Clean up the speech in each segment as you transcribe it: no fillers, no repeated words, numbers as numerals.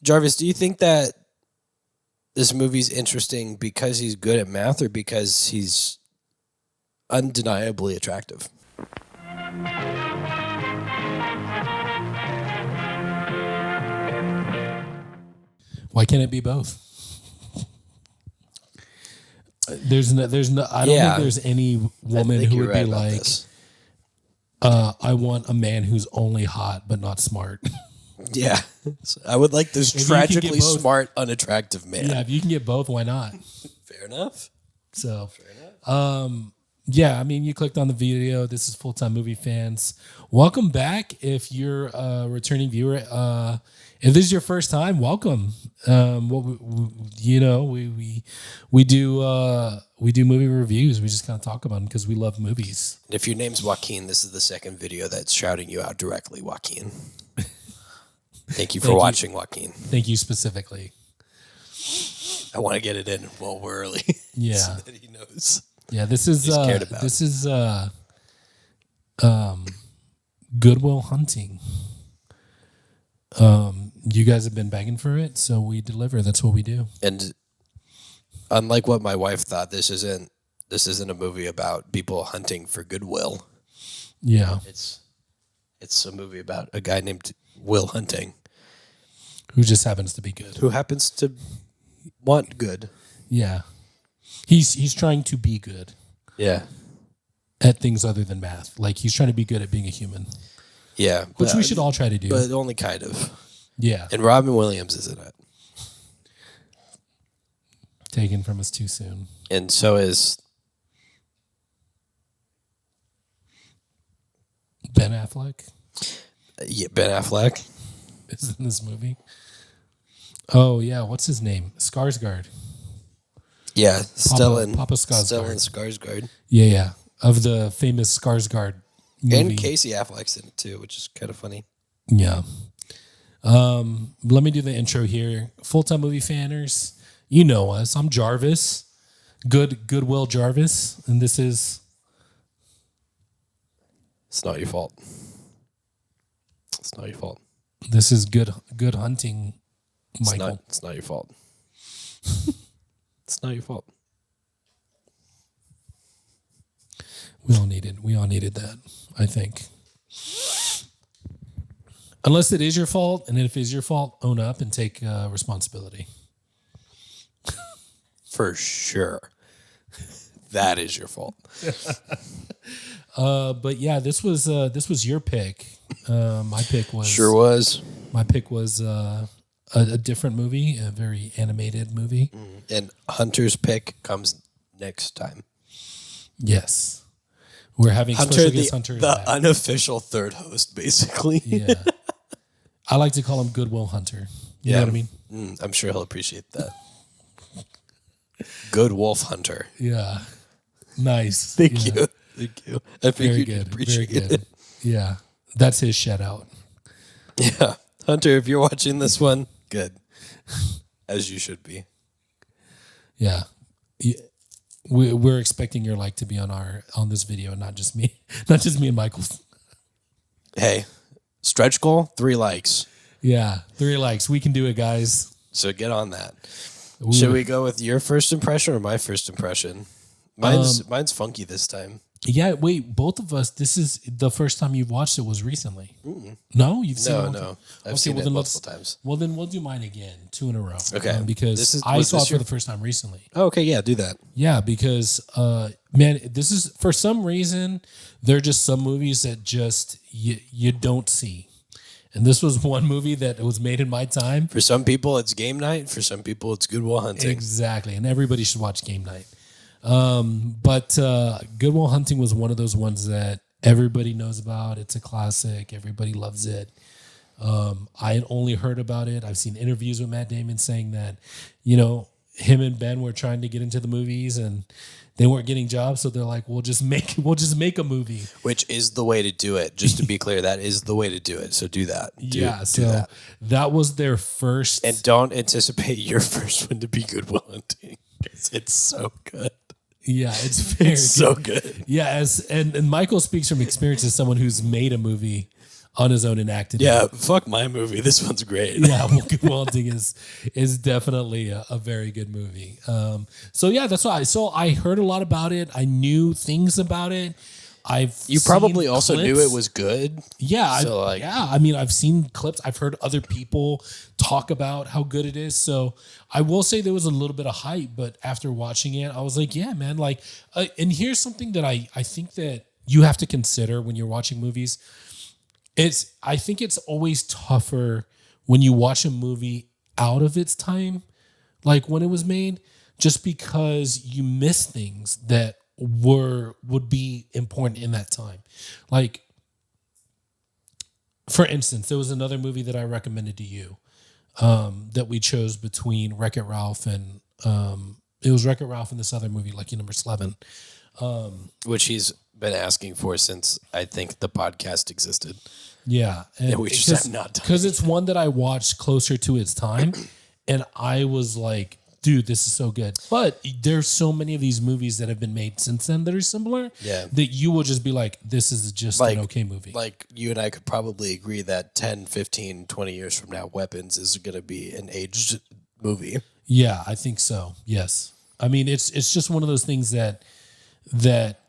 Jarvis, do you think that this movie's interesting because he's good at math or because he's undeniably attractive? Why can't it be both? There's no. I don't think there's any woman who would be like, I want a man who's only hot but not smart. Yeah, I would like this tragically smart, unattractive man. Yeah, if you can get both, why not? Fair enough. So, yeah, I mean, you clicked on the video. This is Full-Time Movie Fans. Welcome back. If you're a returning viewer, if this is your first time, welcome. We do movie reviews. We just kind of talk about them because we love movies. And if your name's Joaquin, this is the second video that's shouting you out directly, Joaquin. Thank you for watching, Joaquin. Thank you specifically. I want to get it in while we're early. Yeah, so that he knows. Yeah, this is Good Will Hunting. You guys have been begging for it, so we deliver. That's what we do. And unlike what my wife thought, this isn't a movie about people hunting for goodwill. Yeah, it's a movie about a guy named Will Hunting, who just happens to be good. Who happens to want good. Yeah, he's trying to be good. Yeah, at things other than math. Like he's trying to be good at being a human. Yeah, which we should all try to do, but only kind of. Yeah, and Robin Williams is in it. Taken from us too soon, and so is Ben Affleck. Yeah, Ben Affleck is in this movie. Oh yeah, what's his name? Skarsgård. Yeah, Papa Skarsgård. Stellan Skarsgård. Yeah, of the famous Skarsgård movie. And Casey Affleck's in it too, which is kind of funny. Yeah. Let me do the intro here. Full-Time Movie Fanners, you know us. I'm Jarvis. Goodwill Jarvis, and this is. It's not your fault. It's not your fault. This is good hunting, Michael. It's not your fault. It's not your fault. We all needed that, I think. Unless it is your fault, and if it is your fault, own up and take responsibility. For sure. That is your fault. But yeah, this was your pick. My pick was sure was. My pick was a different movie, a very animated movie. And Hunter's pick comes next time. Yes, we're having special guest Hunter. The unofficial third host, basically. Yeah, I like to call him Goodwill Hunter. You know what I mean? I'm sure he'll appreciate that. Good Wolf Hunter. Yeah, nice. Thank you. I think you'd appreciate it. Yeah, that's his shout out. Yeah, Hunter, if you're watching this one, good, as you should be. Yeah, we're expecting your like to be on this video, and not just me and Michael. Hey, stretch goal 3 likes. Yeah, 3 likes. We can do it, guys. So get on that. Should we go with your first impression or my first impression? Mine's funky this time. Yeah, wait, both of us, this is the first time you've watched it was recently. No, you've seen it? No. I've seen it multiple times. Well, then we'll do mine again, 2 in a row. Okay. Because I saw it for the first time recently. Oh, okay, yeah, do that. Yeah, because, man, this is, for some reason, there are just some movies that just, you don't see. And this was one movie that was made in my time. For some people, it's Game Night. For some people, it's Good Will Hunting. Exactly, and everybody should watch Game Night. But Good Will Hunting was one of those ones that everybody knows about. It's a classic. Everybody loves it. I had only heard about it. I've seen interviews with Matt Damon saying that, him and Ben were trying to get into the movies and they weren't getting jobs. So they're like, we'll just make a movie. Which is the way to do it. Just to be clear, that is the way to do it. So do that. Do that. That was their first. And don't anticipate your first one to be Good Will Hunting. It's so good. Yeah, it's very so good. Yeah, and Michael speaks from experience as someone who's made a movie on his own and acted. Yeah, fuck my movie. This one's great. Yeah, well, Good Will Hunting is definitely a very good movie. So yeah, that's why. So I heard a lot about it. I knew things about it. You probably seen also knew clips. it was good. Yeah, So, like- yeah. I mean, I've seen clips. I've heard other people talk about how good it is. So I will say there was a little bit of hype, but after watching it, I was like, yeah, man. Like, and here's something that I think that you have to consider when you're watching movies. I think it's always tougher when you watch a movie out of its time, like when it was made, just because you miss things that would be important in that time. Like, for instance, there was another movie that I recommended to you that we chose between Wreck-It Ralph and it was Wreck-It Ralph and this other movie, Lucky Number 11. Which he's been asking for since I think the podcast existed. Yeah. And we just have not done because it's one that I watched closer to its time. And I was like, dude, this is so good. But there's so many of these movies that have been made since then that are similar. Yeah. That you will just be like, this is just Like- an okay movie. Like, you and I could probably agree that 10, 15, 20 years from now, Weapons is going to be an aged movie. Yeah, I think so. Yes. I mean, it's just one of those things that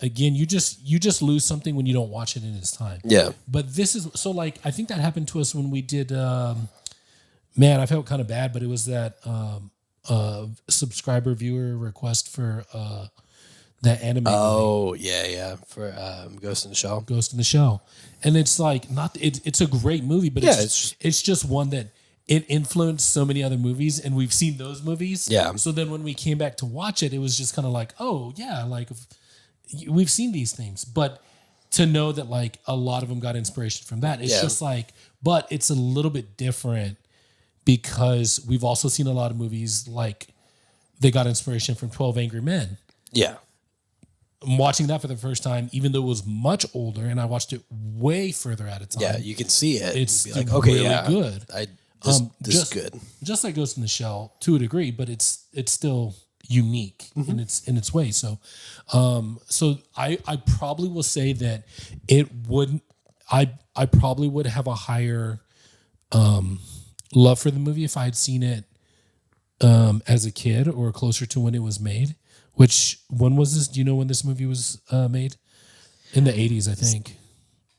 again, you just lose something when you don't watch it in its time. Yeah. But this is so, like, I think that happened to us when we did man, I felt kind of bad, but it was that subscriber viewer request for that anime movie, Oh, yeah. For Ghost in the Shell. Ghost in the Shell. And it's like it's a great movie, but Yeah, it's just one that it influenced so many other movies, and we've seen those movies. Yeah. So then when we came back to watch it, it was just kind of like, oh yeah, like we've seen these things, but to know that like a lot of them got inspiration from that, it's Yeah. just like, but it's a little bit different because we've also seen a lot of movies like they got inspiration from 12 Angry Men. Yeah. I'm watching that for the first time, even though it was much older, and I watched it way further at a time. Yeah, you can see it. It's and be like, okay, really yeah, good. This is just- good. Just like Ghost in the Shell to a degree, but it's still unique in its way. So, so I probably will say that it wouldn't. I probably would have a higher love for the movie if I had seen it as a kid or closer to when it was made. Which when was this? Do you know when this movie was made? In the 80s, I think.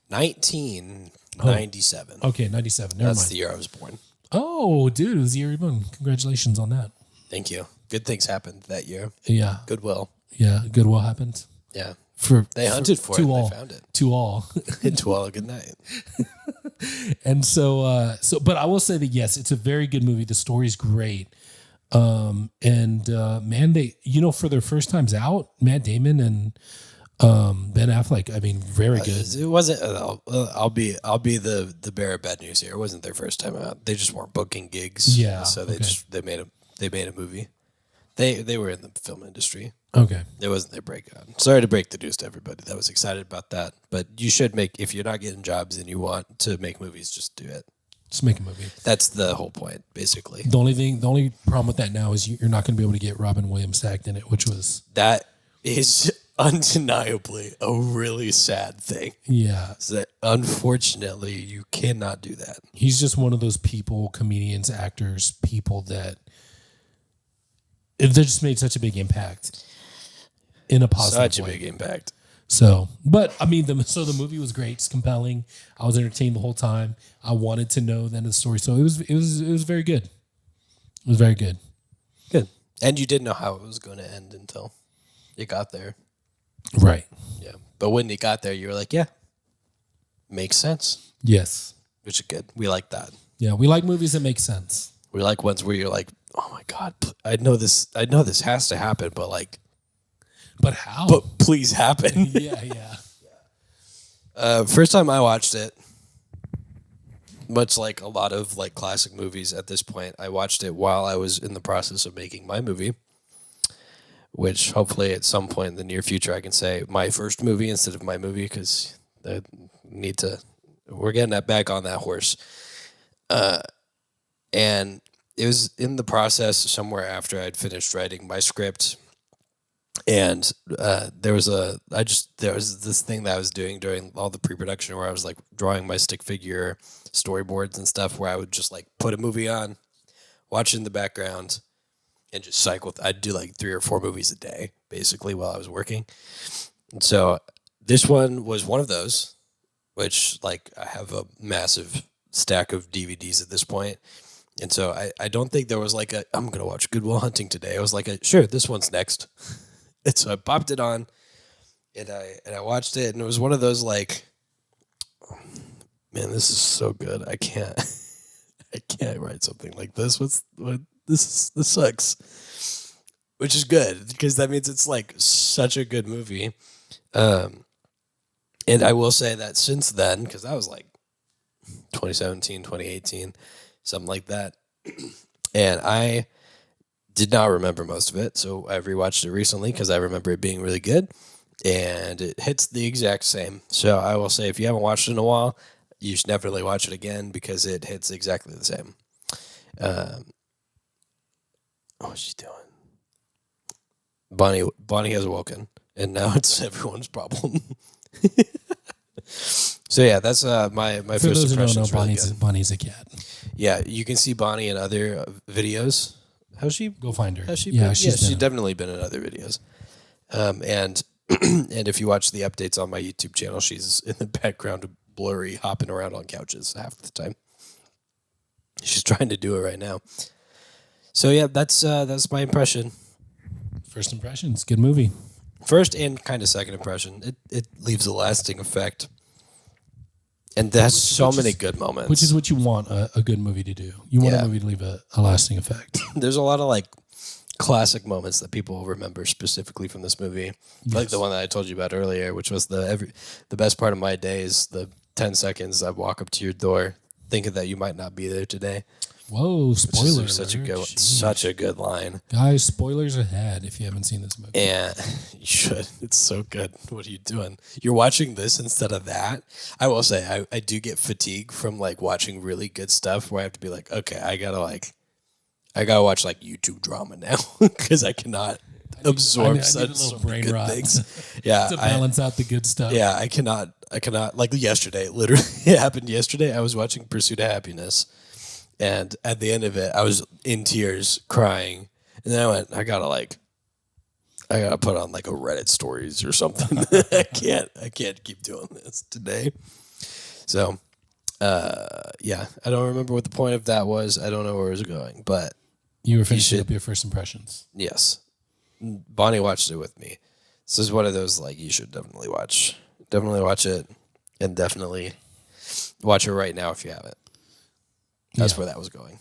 1997. Okay, 97. Never That's mind. the year I was born. Oh, dude, it was the year you're born. Congratulations on that. Thank you. Good things happened that year. Yeah, Goodwill. yeah. Goodwill happened Yeah. for They hunted for it. to And all they found it. to all. To all a good night. And so, but I will say that yes, it's a very good movie. The story's great. Man, they, for their first times out, Matt Damon and Ben Affleck, I mean, very good. It wasn't. I'll be the bearer of bad news here. It wasn't their first time out. They just weren't booking gigs. Yeah, So they okay. they made a movie. They were in the film industry. Okay. It wasn't their breakout. Sorry to break the news to everybody that was excited about that. But you should if you're not getting jobs and you want to make movies, just do it. Just make a movie. That's the whole point, basically. The only problem with that now is you're not going to be able to get Robin Williams act in it, which was, That is undeniably a really sad thing. yeah. Is that unfortunately you cannot do that. He's just one of those people, comedians, actors, people that they just made such a big impact in a positive Such a way. big impact. So, but I mean, the movie was great. It's compelling. I was entertained the whole time. I wanted to know the end of the story. So it was very good. It was very good. Good. And you didn't know how it was going to end until you got there. Right. Yeah. But when you got there, you were like, yeah, makes sense, Yes. which is good. We like that. Yeah. We like movies that make sense. We like ones where you're like, oh my God, I know this has to happen, but like, But how? but please happen. yeah. Yeah. First time I watched it, much like a lot of like classic movies at this point, I watched it while I was in the process of making my movie, which hopefully at some point in the near future I can say my first movie instead of my movie, because we're getting that back on that horse. And it was in the process somewhere after I'd finished writing my script. And there was this thing that I was doing during all the pre-production where I was like drawing my stick figure storyboards and stuff, where I would just like put a movie on, watch it in the background, and just cycle. I'd do like 3 or 4 movies a day basically while I was working. And so this one was one of those, which like I have a massive stack of DVDs at this point. And so I don't think there was like I'm going to watch Good Will Hunting today. I was like, sure, this one's next. And so I popped it on and I watched it, and it was one of those like, man, this is so good. I can't write something like this. This sucks. Which is good because that means it's like such a good movie. And I will say that since then, because that was like 2017, 2018, something like that. And I did not remember most of it, so I rewatched it recently because I remember it being really good, and it hits the exact same. So I will say, if you haven't watched it in a while, you should definitely watch it again because it hits exactly the same. What's she doing? Bonnie has awoken, and now it's everyone's problem. So yeah, that's my For first those who don't impression. know, Really good. Bonnie's a cat. Yeah, you can see Bonnie in other videos. How's she? Go find her. Has she? Yeah, been? she's been. definitely been in other videos. And and if you watch the updates on my YouTube channel, she's in the background, blurry, hopping around on couches half the time. She's trying to do it right now. So yeah, that's my impression. First impressions, good movie. First and kind of second impression. It leaves a lasting effect. And there's so many good moments. Which is what you want a good movie to do. You want Yeah. a movie to leave a lasting effect. There's a lot of like classic moments that people remember specifically from this movie. Like the one that I told you about earlier, which was the best part of my day is the 10 seconds I walk up to your door thinking that you might not be there today. Whoa, spoiler alert. Such a good one. Jeez. Such a good line. Guys, spoilers ahead if you haven't seen this movie. And you should. It's so good. What are you doing? You're watching this instead of that. I will say I do get fatigue from like watching really good stuff where I have to be like, okay, I gotta watch like YouTube drama now because I cannot absorb I need a such little brain good rot things. Yeah, to balance out the good stuff. yeah, I cannot. Like yesterday, literally, it happened yesterday. I was watching Pursuit of Happiness, and at the end of it, I was in tears, crying, and then I went, I gotta put on like a Reddit stories or something. I can't keep doing this today. So, yeah, I don't remember what the point of that was. I don't know where it was going, but You were finishing up your first impressions. yes, Bonnie watched it with me. This is one of those like you should definitely watch. Definitely watch it, and definitely watch it right now if you haven't. That's where that was going.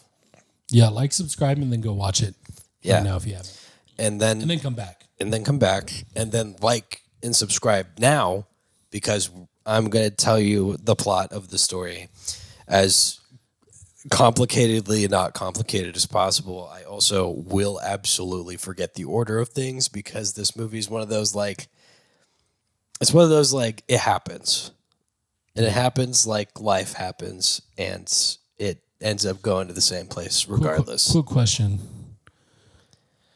Yeah, like, subscribe, and then go watch it Yeah. right now if you haven't. And then come back. come back, and then like and subscribe now because I'm going to tell you the plot of the story as complicatedly not complicated as possible. I also will absolutely forget the order of things because this movie is one of those like it's one of those like it happens. And it happens like life happens, and it ends up going to the same place regardless. Quick question.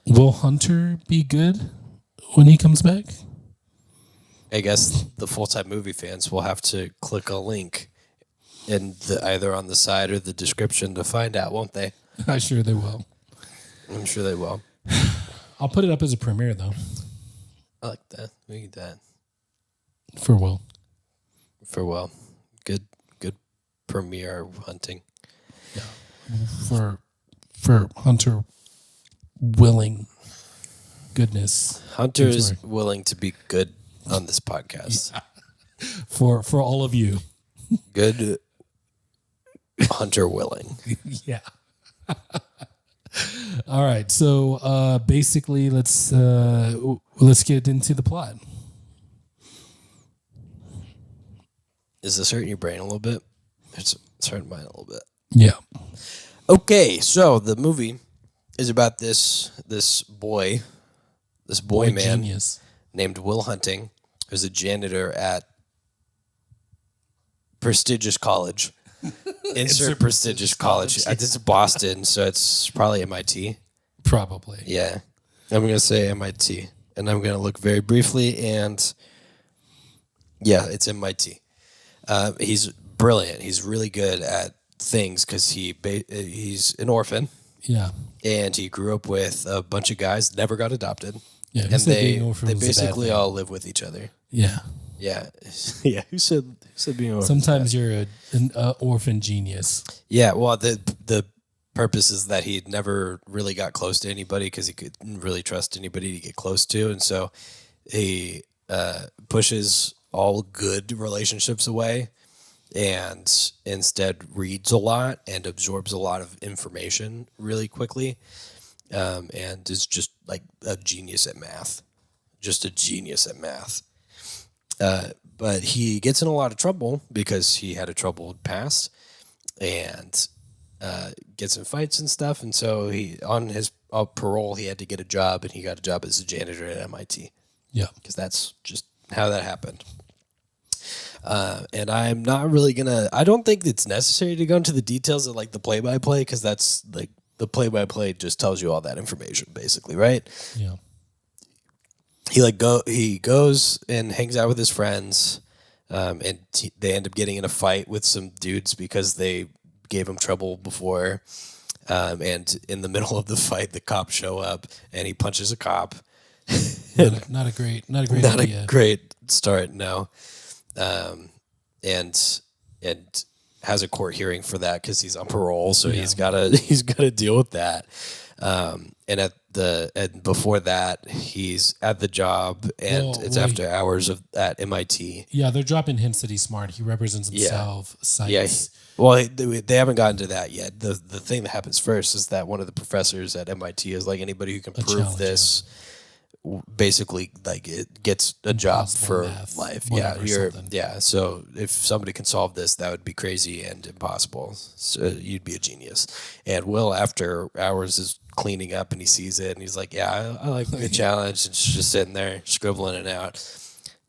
Will Hunter be good when he comes back? I guess the full-time movie fans will have to click a link either on the side or the description to find out, won't they? I'm sure they will. I'm sure they will. I'll put it up as a premiere, though, I like that. We need that. for Will. For well. Good premiere hunting. For Hunter willing goodness. Hunter is Sorry. willing to be good on this podcast. For all of you. Good Hunter willing. Yeah. All right. So basically, let's get into the plot. Is this hurting your brain a little bit? It's hurting mine a little bit. Yeah. Okay, so the movie is about this boy man Genius. named Will Hunting, who's a janitor at prestigious college. Insert prestigious college. This is Boston, so it's probably MIT. Probably. Yeah, I'm gonna say MIT. and I'm going to look very briefly. And yeah, it's MIT. He's brilliant. He's really good at things because he's an orphan. Yeah. And he grew up with a bunch of guys, never got adopted. Yeah. And they basically all live with each other. Yeah. Yeah. Yeah. Who said being an orphan? Sometimes you're an orphan genius. Yeah. Well, the purpose is that he never really got close to anybody because he couldn't really trust anybody to get close to. And so he pushes all good relationships away and instead reads a lot and absorbs a lot of information really quickly, and is just like a genius at math. Just a genius at math. But he gets in a lot of trouble because he had a troubled past and gets in fights and stuff. And so on his parole, he had to get a job, and he got a job as a janitor at MIT. Yeah. Because that's just how that happened. And I'm not really I don't think it's necessary to go into the details of like the play-by-play, because that's like the play-by-play just tells you all that information basically, right? Yeah. He goes and hangs out with his friends, and they end up getting in a fight with some dudes because they gave him trouble before. And in the middle of the fight, the cops show up and he punches a cop. Not a great Not idea. a great start, no. And has a court hearing for that because he's on parole, so he's gotta deal with that. And before that, he's at the job, and it's after hours at MIT. Yeah, they're dropping hints that he's smart. He represents himself. Yeah. Well, they haven't gotten to that yet. The thing that happens first is that one of the professors at MIT is like, anybody who can prove this, basically, like, it gets a job for life. Yeah. So if somebody can solve this, that would be crazy and impossible. So you'd be a genius. And Will, after hours, is cleaning up and he sees it and he's like, yeah, I like the challenge. And she's just sitting there scribbling it out,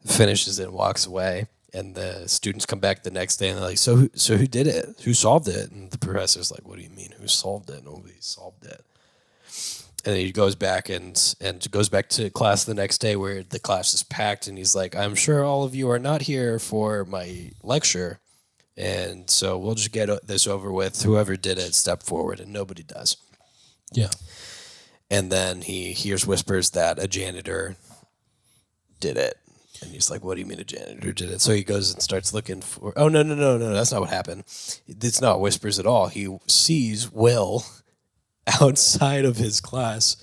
finishes it and walks away. And the students come back the next day and they're like, so who did it? Who solved it? And the professor's like, what do you mean, who solved it? Nobody solved it. And then he goes back and goes back to class the next day, where the class is packed, and he's like, I'm sure all of you are not here for my lecture, and so we'll just get this over with. Whoever did it, step forward, and nobody does. Yeah. And then he hears whispers that a janitor did it. And he's like, what do you mean a janitor did it? So he goes and starts looking for... Oh, no, that's not what happened. It's not whispers at all. He sees Will outside of his class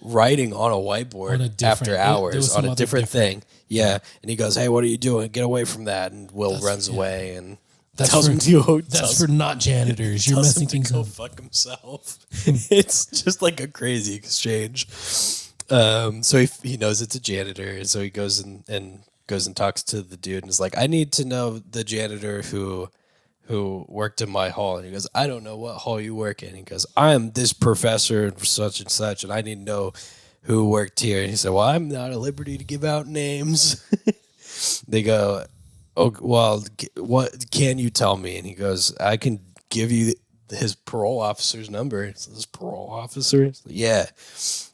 writing on a whiteboard after hours on a different thing. Yeah. And he goes, hey, what are you doing? Get away from that. And Will runs away and tells him to... That's for not janitors. You're messing things up. Fuck himself. It's just like a crazy exchange. So he knows it's a janitor, so he goes and talks to the dude and is like, I need to know the janitor who worked in my hall. And he goes, I don't know what hall you work in. He goes, I'm this professor and such and such, and I need to know who worked here. And he said, well, I'm not at liberty to give out names. They go, oh, well, what can you tell me? And he goes, I can give you his parole officer's number. It's this parole officer? Like, yeah.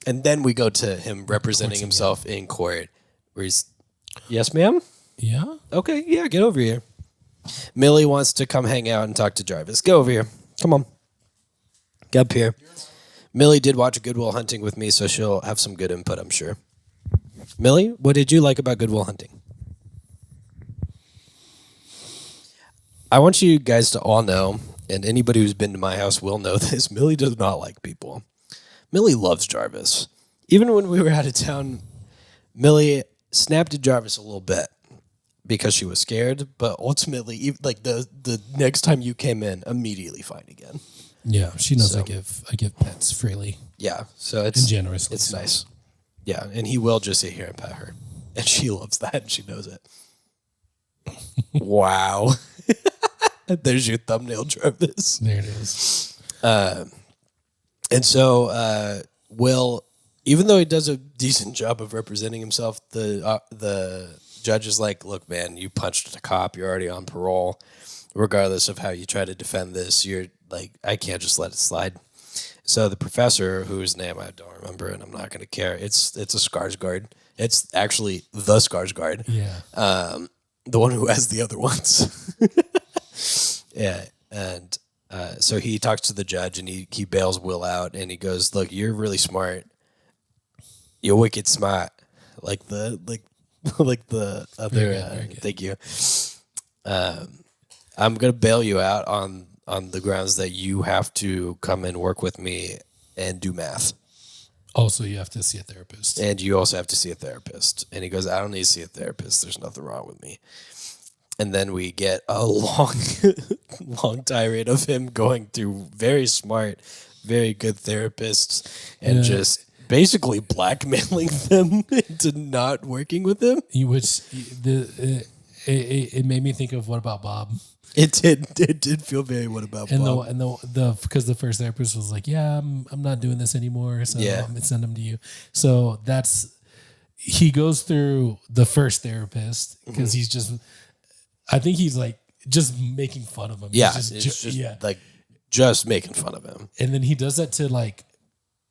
And then we go to him representing himself in court, where he's, yes, ma'am? Yeah? Okay, yeah, get over here. Millie wants to come hang out and talk to Jarvis. Go over here. Come on. Get up here. Millie did watch Good Will Hunting with me, so she'll have some good input, I'm sure. Millie, what did you like about Good Will Hunting? I want you guys to all know, and anybody who's been to my house will know this, Millie does not like people. Millie loves Jarvis. Even when we were out of town, Millie snapped at Jarvis a little bit because she was scared, but ultimately, like the next time you came in, immediately fine again. Yeah, she knows I give pets freely. Yeah, so it's generously. It's nice. Yeah, and he will just sit here and pet her, and she loves that, and she knows it. Wow. There's your thumbnail, Jarvis. There it is. And so Will, even though he does a decent job of representing himself, the judge is like, look, man, you punched a cop. You're already on parole. Regardless of how you try to defend this, you're like, I can't just let it slide. So the professor, whose name I don't remember, and I'm not going to care. It's a Skarsgård. It's actually the Skarsgård. Yeah. The one who has the other ones. Yeah, and so he talks to the judge and he bails Will out and he goes, "Look, you're really smart. You're wicked smart, like the like the other." Very good. Thank you. I'm gonna bail you out on the grounds that you have to come and work with me and do math, Also, you have to see a therapist. and you also have to see a therapist. And he goes, "I don't need to see a therapist. There's nothing wrong with me." And then we get a long tirade of him going through very smart, very good therapists and Yeah. just basically blackmailing them into not working with him. It made me think of What About Bob? It did feel very What About And Bob? the because the first therapist was like, yeah, I'm not doing this anymore, so Yeah. I'm gonna send him to you. So he goes through the first therapist because he's just, I think he's like just making fun of him. Yeah, He's it's just, just like just making fun of him. and then he does that to like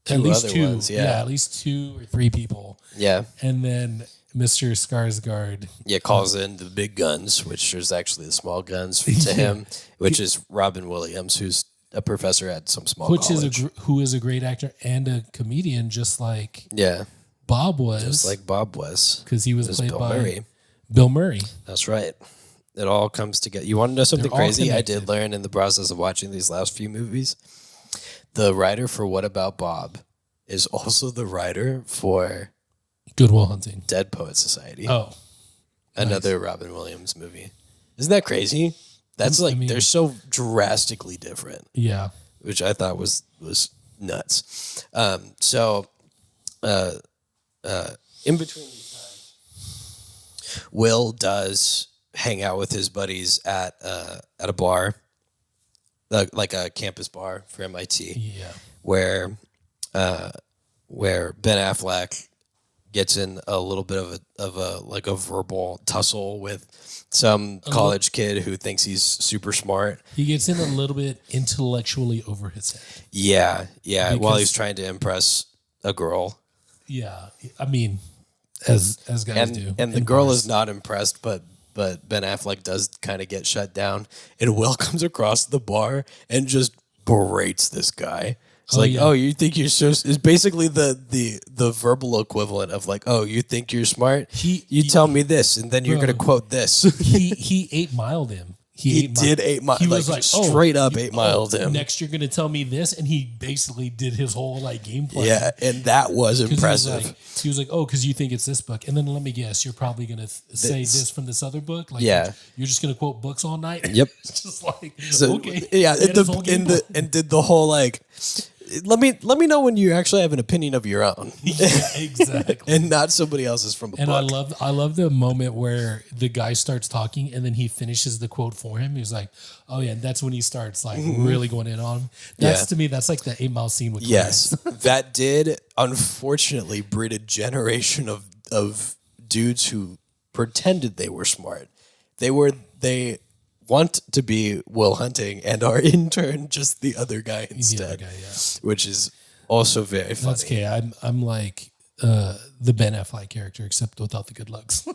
at Two least other two, ones, yeah. at least 2 or 3 people, Yeah. and then Mr. Skarsgård. Yeah, calls in the big guns, which is actually the small guns to him, which is Robin Williams, who's a professor at some small Which college. who is a great actor and a comedian, just like Yeah, Bob was, just like Bob was. because he was It was played Bill by Murray. Bill Murray. That's right. It all comes together. You want to know something all crazy? I connected. did learn in the process of watching these last few movies. The writer for What About Bob is also the writer for Good Will Hunting. Dead Poet Society, Oh, another Robin Williams movie. Isn't that crazy? That's like mean- they're so drastically different, yeah. which I thought was nuts. In between these times, Will does hang out with his buddies at a bar, like a campus bar for MIT, Yeah. where Ben Affleck gets in a little bit of a verbal tussle with some college kid who thinks he's super smart. He gets in a little bit intellectually over his head. Yeah, while Because- he's trying to impress a girl. Yeah. I mean, as guys do. And the in girl bars. is not impressed, but Ben Affleck does kind of get shut down. And Will comes across the bar and just berates this guy. It's Oh, like, yeah. "Oh, you think you're so?" It's basically the verbal equivalent of like, "Oh, you think you're smart? You tell me this, and then you're Bro. gonna quote this." he 8-miled him. He did 8 mile. He was like, straight up 8-miled him. Next, you're gonna tell me this, and he basically did his whole like game plan. Yeah, and that was 'Cause impressive. He was like, oh, because you think it's this book, and then let me guess, you're probably gonna say this from this other book. Like, Yeah. you're just gonna quote books all night. Yep. It's just like, So, okay, yeah, He had his whole game plan. and did the whole like, let me know when you actually have an opinion of your own, Yeah, exactly. and not somebody else's from a And book. I love the moment where the guy starts talking and then he finishes the quote for him. He's like, "Oh yeah," and that's when he starts like really going in on him. That's Yeah. to me, that's like the 8-mile scene with Yes, Clarence. that did unfortunately breed a generation of dudes who pretended they were smart. They want to be Will Hunting and are in turn just the other guy The instead, other guy, yeah. which is also very funny. That's okay. I'm like the Ben Affleck character, except without the good looks.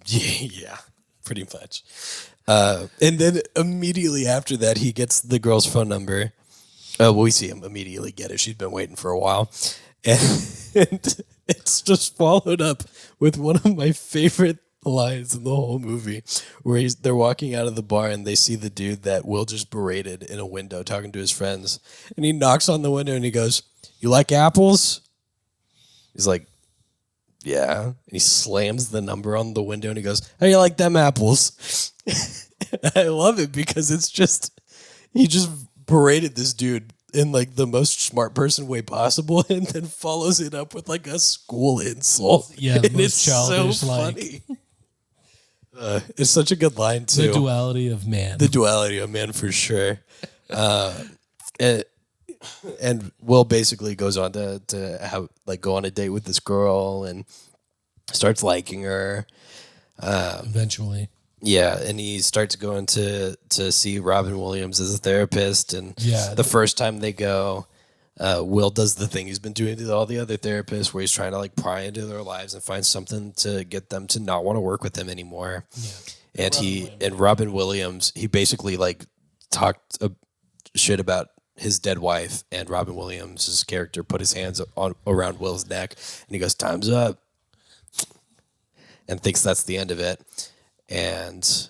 Yeah, pretty much. And then immediately after that, he gets the girl's phone number. We see him immediately get it. She'd been waiting for a while. And it's just followed up with one of my favorite lines in the whole movie where they're walking out of the bar and they see the dude that Will just berated in a window talking to his friends. And he knocks on the window and he goes, "You like apples?" He's like, "Yeah." And he slams the number on the window and he goes, "How you like them apples?" I love it because it's just, he just berated this dude in like the most smart person way possible and then follows it up with like a school insult. Yeah, the And most it's childish, so like- funny. It's such a good line too. The duality of man. The duality of man for sure. And Will basically goes on to have like go on a date with this girl and starts liking her. Eventually. Yeah, and he starts going to see Robin Williams as a therapist. And Yeah. the first time they go, Will does the thing he's been doing to all the other therapists, where he's trying to like pry into their lives and find something to get them to not want to work with him anymore. Yeah. And Robin Williams, he basically like talked shit about his dead wife, and Robin Williams' character put his hands around Will's neck, and he goes, "Time's up," and thinks that's the end of it. And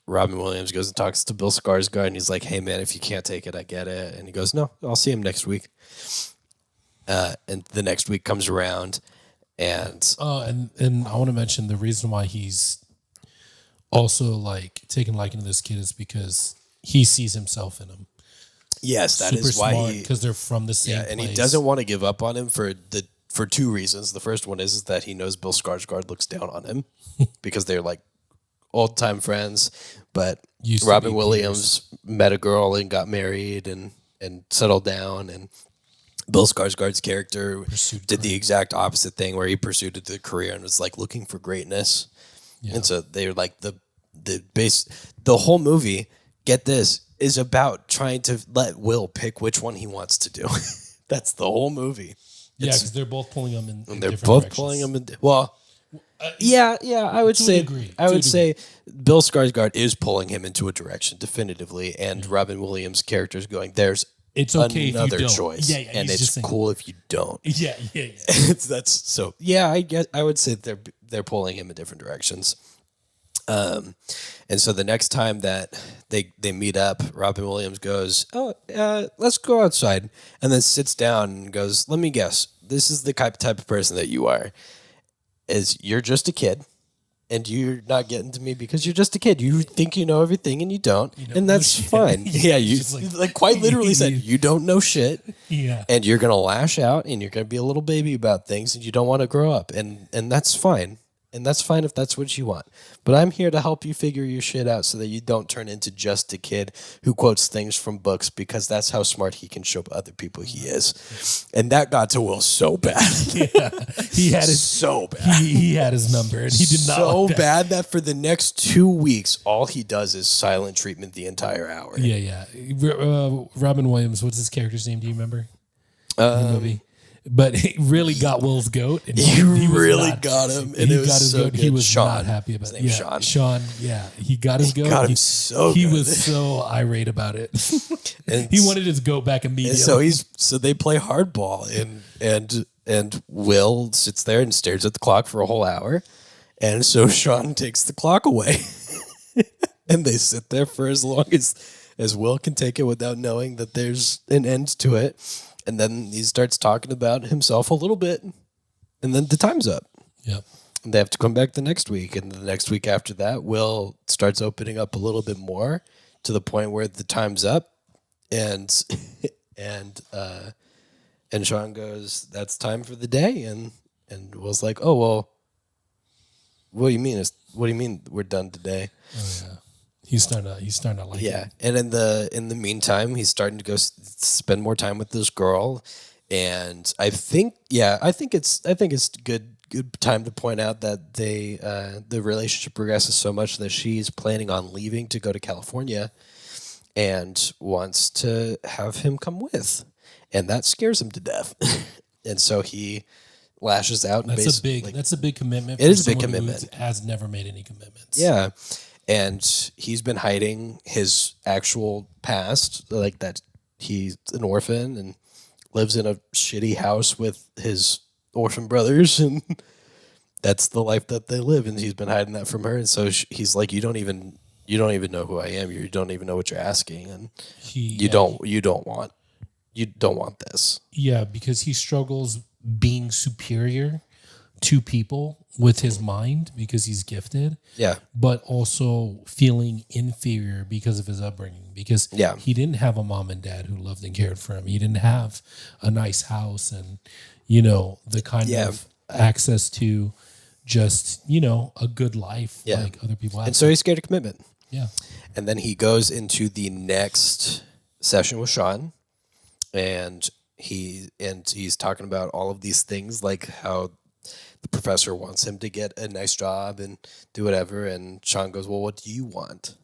Robin Williams goes and talks to Bill Skarsgård, and he's like, "Hey man, if you can't take it, I get it." And he goes, "No, I'll see him next week." And the next week comes around, and and I want to mention the reason why he's also like taking liking to this kid is because he sees himself in him. yes, that is why because they're from the same. yeah, and place. he doesn't want to give up on him for two reasons. The first one is that he knows Bill Skarsgård looks down on him because they're like old time friends, but Used to Robin be Williams met a girl and got married and settled down, and Bill Skarsgård's character Pursued did the exact opposite thing, where he pursued the career and was like looking for greatness. Yeah. And so they're like the whole movie, get this, is about trying to let Will pick which one he wants to do. That's the whole movie. Yeah, because they're both pulling him in. And they're different both directions. pulling him in. Well, yeah. I would to a say. degree, I to a would say Bill Skarsgård is pulling him into a direction definitively, and Robin Williams' character is going, "There's It's okay if you another don't." choice, Yeah, and he's it's just saying- cool if you don't." Yeah. That's so. Yeah, I would say they're pulling him in different directions. And so the next time that they meet up, Robin Williams goes, "Oh, let's go outside," and then sits down and goes, "Let me guess. This is the type of person that you are. Is you're just a kid, and you're not getting to me because you're just a kid. You think you know everything, and you don't, and that's shit. fine. Yeah, you Just like quite literally said you don't know shit." Yeah. And you're gonna lash out, and you're gonna be a little baby about things, and you don't want to grow up, and that's fine, and that's fine if that's what you want. But I'm here to help you figure your shit out so that you don't turn into just a kid who quotes things from books, because that's how smart he can show other people he is. And that got to Will so bad, Yeah. He had his so bad, he had his number, and he did not. so like that. bad that for the next 2 weeks, all he does is silent treatment the entire hour. Yeah. Robin Williams, what's his character's name? Do you remember? In the movie. But he really got Will's goat. And He was really not- got him, and he it was got his so goat. good. He was Sean. not happy about His it. name's Yeah, Sean. Sean. Yeah, he got his goat. got him He- so He good. was so irate about it. And He wanted his goat back And immediately. so they play hardball, and Will sits there and stares at the clock for a whole hour, and so Sean takes the clock away, and they sit there for as long as Will can take it without knowing that there's an end to it, and then he starts talking about himself a little bit, and then the time's up. Yep. And they have to come back the next week, and the next week after that, Will starts opening up a little bit more to the point where the time's up, and Sean goes, "That's time for the day," and Will's like, "Oh well, what do you mean? What do you mean we're done today?" Oh yeah. He's starting to like Yeah, it. and in the meantime, he's starting to go spend more time with this girl, and I think it's good time to point out that the relationship progresses so much that she's planning on leaving to go to California, and wants to have him come with, and that scares him to death, and so he lashes out. And That's basically, a big commitment. It for is a big someone who commitment. Has never made any commitments. Yeah. And he's been hiding his actual past, like that he's an orphan and lives in a shitty house with his orphan brothers, and that's the life that they live. And he's been hiding that from her. And so he's like, you don't even know who I am. You don't even know what you're asking, and you don't want this. Yeah, because he struggles being superior to people with his mind because he's gifted. Yeah. But also feeling inferior because of his upbringing. Because Yeah. he didn't have a mom and dad who loved and cared for him. He didn't have a nice house and, the kind Yeah. of access to just, a good life Yeah. like other people have. And so he's scared of commitment. Yeah. And then he goes into the next session with Sean, and he's talking about all of these things, like how the professor wants him to get a nice job and do whatever. And Sean goes, "Well, what do you want?"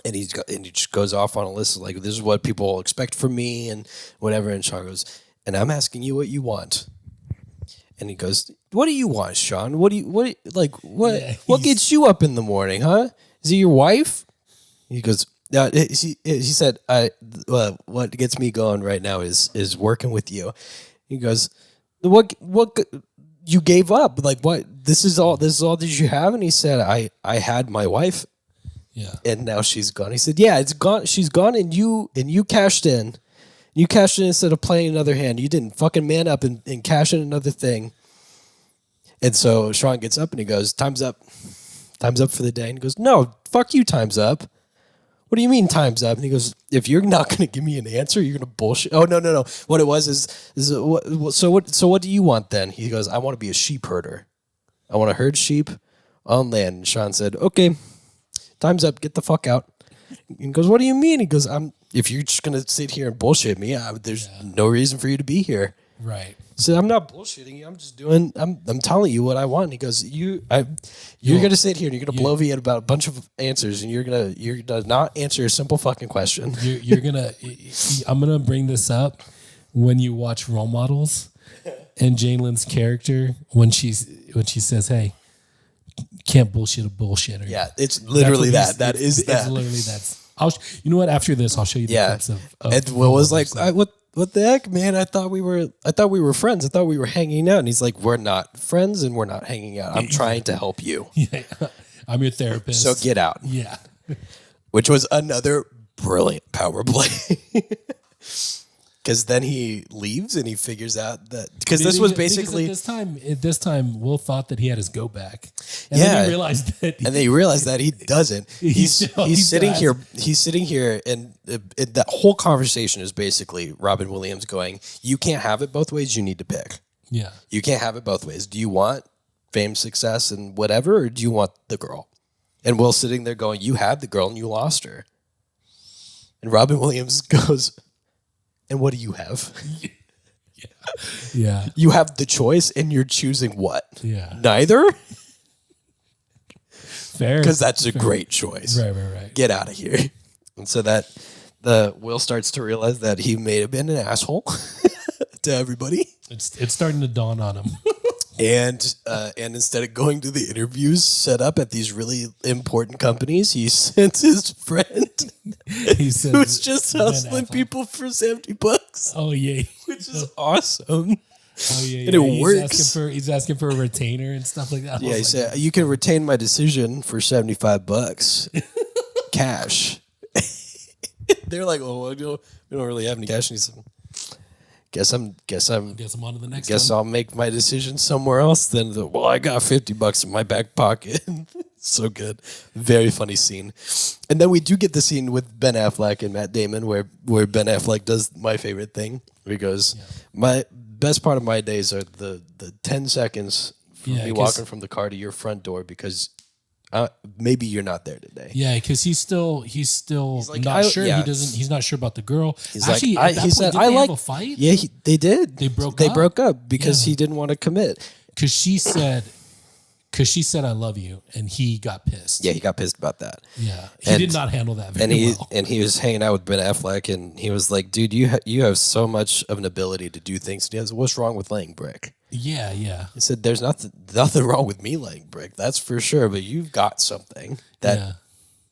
And and he just goes off on a list of like, this is what people expect from me and whatever. And Sean goes, and I'm asking you what you want. And he goes, what do you want, Sean? What Yeah, gets you up in the morning, huh? Is it your wife? He goes, he said, what gets me going right now is working with you. He goes, what you gave up? Like, what? This is all that you have? And he said, I had my wife. Yeah. And now she's gone. He said, yeah, it's gone. She's gone. And you cashed in. You cashed in instead of playing another hand. You didn't fucking man up and cash in another thing. And so Sean gets up and he goes, time's up. Time's up for the day. And he goes, no, fuck you, time's up. What do you mean time's up? And he goes, if you're not going to give me an answer, you're going to bullshit. Oh, no. What it was is so what do you want then? He goes, I want to be a sheep herder. I want to herd sheep on land. And Sean said, okay, time's up. Get the fuck out. He goes, what do you mean? He goes, if you're just going to sit here and bullshit me, there's no reason for you to be here. Right. So I'm not bullshitting you. I'm just doing. I'm telling you what I want. And he goes, you're gonna sit here and you're gonna blow me at about a bunch of answers, and you're gonna not answer a simple fucking question. You're gonna. I'm gonna bring this up when you watch Role Models, and Jalen's character when she says, "Hey, can't bullshit a bullshitter." Yeah, it's literally that. It's literally that. You know what? After this, I'll show you the clips of and Will was like, what the heck, man? I thought we were friends. I thought we were hanging out. And he's like, we're not friends and we're not hanging out. I'm trying to help you. Yeah, I'm your therapist. So get out. Yeah. Which was another brilliant power play. Because then he leaves and he figures out that because this was basically at this time Will thought that he had his go back, and then he realized that he doesn't. He's sitting here. He's sitting here, and that whole conversation is basically Robin Williams going, "You can't have it both ways. You need to pick. Yeah, you can't have it both ways. Do you want fame, success, and whatever, or do you want the girl?" And Will sitting there going, "You had the girl and you lost her." And Robin Williams goes, and what do you have? Yeah. You have the choice and you're choosing what? Yeah. Neither? Fair. Because that's a great choice. Right. Get out of here. And so that the Will starts to realize that he may have been an asshole to everybody. It's starting to dawn on him. And instead of going to the interviews set up at these really important companies, he sent his friend who's just hustling people for $70. Oh yeah, which is awesome. Oh yeah, and it works. He's asking for a retainer and stuff like that. Yeah, he said you can retain my decision for $75 cash. They're like, oh, we don't really have any cash. And he said, Guess I'm on to the next Guess one. I'll make my decision somewhere else then. I got $50 in my back pocket. So good. Very funny scene. And then we do get the scene with Ben Affleck and Matt Damon where Ben Affleck does my favorite thing. Where he goes, my best part of my days are the 10 seconds from me walking from the car to your front door because maybe you're not there today. Yeah, because he's still like, not sure. Yeah. He's not sure about the girl. He's actually, like, he said, I like a fight. Yeah, they did. They broke up because he didn't want to commit. Because she said, I love you, and he got pissed. Yeah, he got pissed about that. Yeah, he did not handle that very well. And he was hanging out with Ben Affleck, and he was like, "Dude, you have so much of an ability to do things." And he goes, "What's wrong with laying brick?" Yeah. He said, "There's nothing wrong with me laying brick, that's for sure. But you've got something that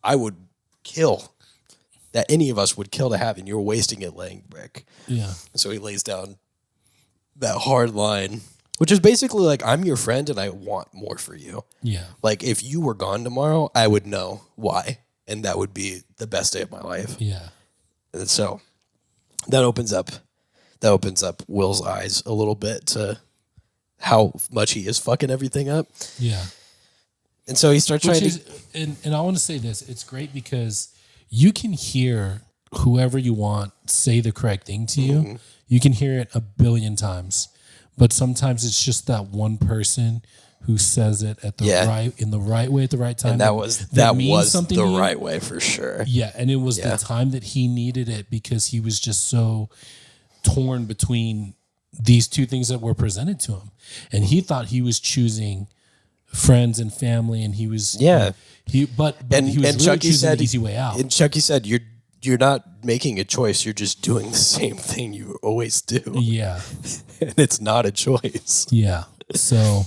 I would kill, that any of us would kill to have, and you're wasting it laying brick." Yeah. And so he lays down that hard line. Which is basically like, I'm your friend and I want more for you. Yeah. Like, if you were gone tomorrow, I would know why. And that would be the best day of my life. Yeah. And so that opens up Will's eyes a little bit to how much he is fucking everything up. Yeah. And so he starts trying to... And I want to say this. It's great because you can hear whoever you want say the correct thing to you. Mm-hmm. You can hear it a billion times. But sometimes it's just that one person who says it at the in the right way at the right time. And that was the right way for sure. Yeah, and it was the time that he needed it because he was just so torn between these two things that were presented to him. And he thought he was choosing friends and family, and he was but he was really choosing the easy way out. And Chucky said, "You're not making a choice. You're just doing the same thing you always do." Yeah, and it's not a choice. Yeah. So